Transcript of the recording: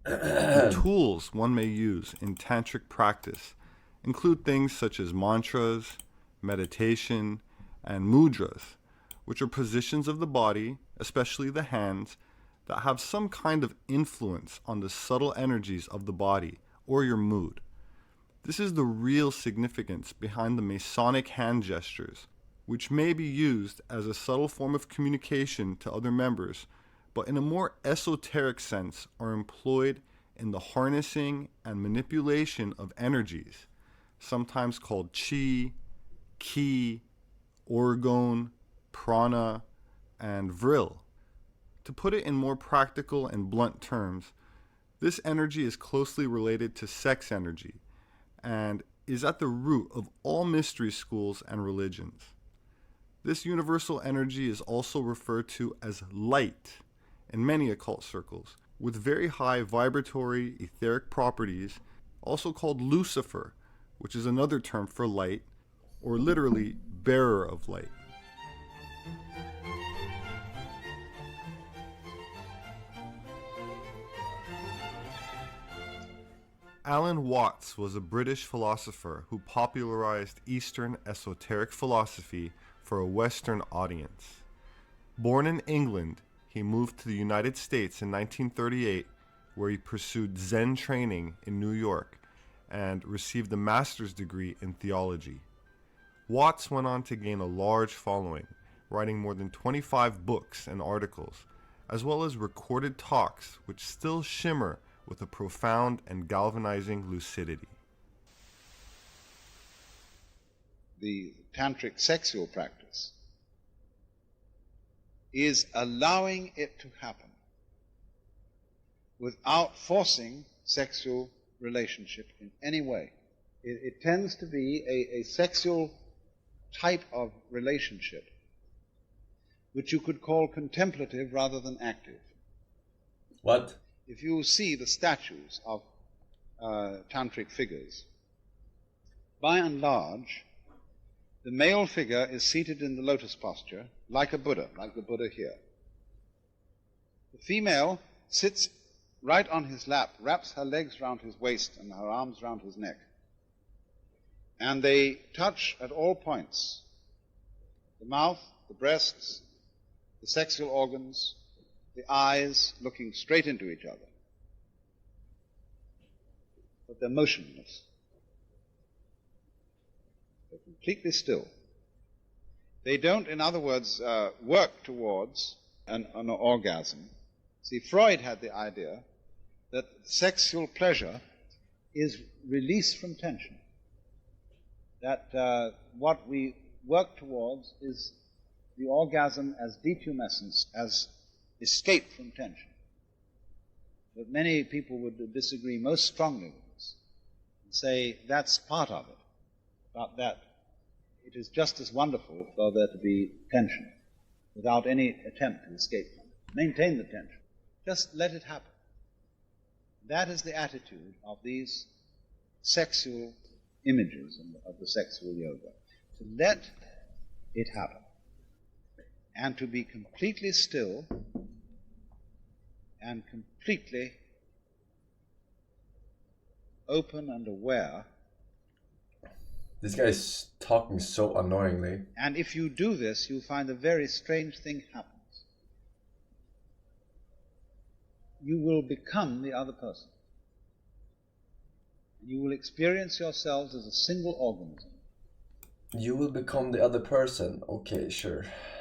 The tools one may use in tantric practice include things such as mantras, meditation, and mudras, which are positions of the body, especially the hands, that have some kind of influence on the subtle energies of the body or your mood. This is the real significance behind the Masonic hand gestures, which may be used as a subtle form of communication to other members, but in a more esoteric sense are employed in the harnessing and manipulation of energies, sometimes called chi, ki, orgone, prana, and vril. To put it in more practical and blunt terms, this energy is closely related to sex energy and is at the root of all mystery schools and religions. This universal energy is also referred to as light in many occult circles, with very high vibratory etheric properties, also called Lucifer, which is another term for light, or literally bearer of light. Alan Watts was a British philosopher who popularized Eastern esoteric philosophy for a Western audience. Born in England, he moved to the United States in 1938, where he pursued Zen training in New York and received a master's degree in theology. Watts went on to gain a large following, writing more than 25 books and articles, as well as recorded talks which still shimmer with a profound and galvanizing lucidity. The tantric sexual practice is allowing it to happen without forcing sexual relationship in any way. It tends to be a sexual type of relationship which you could call contemplative rather than active. What? If you see the statues of tantric figures, by and large, the male figure is seated in the lotus posture like a Buddha, like the Buddha here. The female sits right on his lap, wraps her legs round his waist and her arms round his neck. And they touch at all points: the mouth, the breasts, the sexual organs, the eyes, looking straight into each other. But they're motionless. They're completely still. They don't, in other words, work towards an orgasm. See, Freud had the idea that sexual pleasure is release from tension. That what we work towards is the orgasm as detumescence, as escape from tension. But many people would disagree most strongly with this and say that's part of it, but that it is just as wonderful for there to be tension without any attempt to escape from it. Maintain the tension. Just let it happen. That is the attitude of these sexual images of the sexual yoga. To let it happen and to be completely still and completely open and aware. This guy is talking so annoyingly. And if you do this, you'll find a very strange thing happens. You will become the other person. You will experience yourselves as a single organism. You will become the other person. Okay, sure.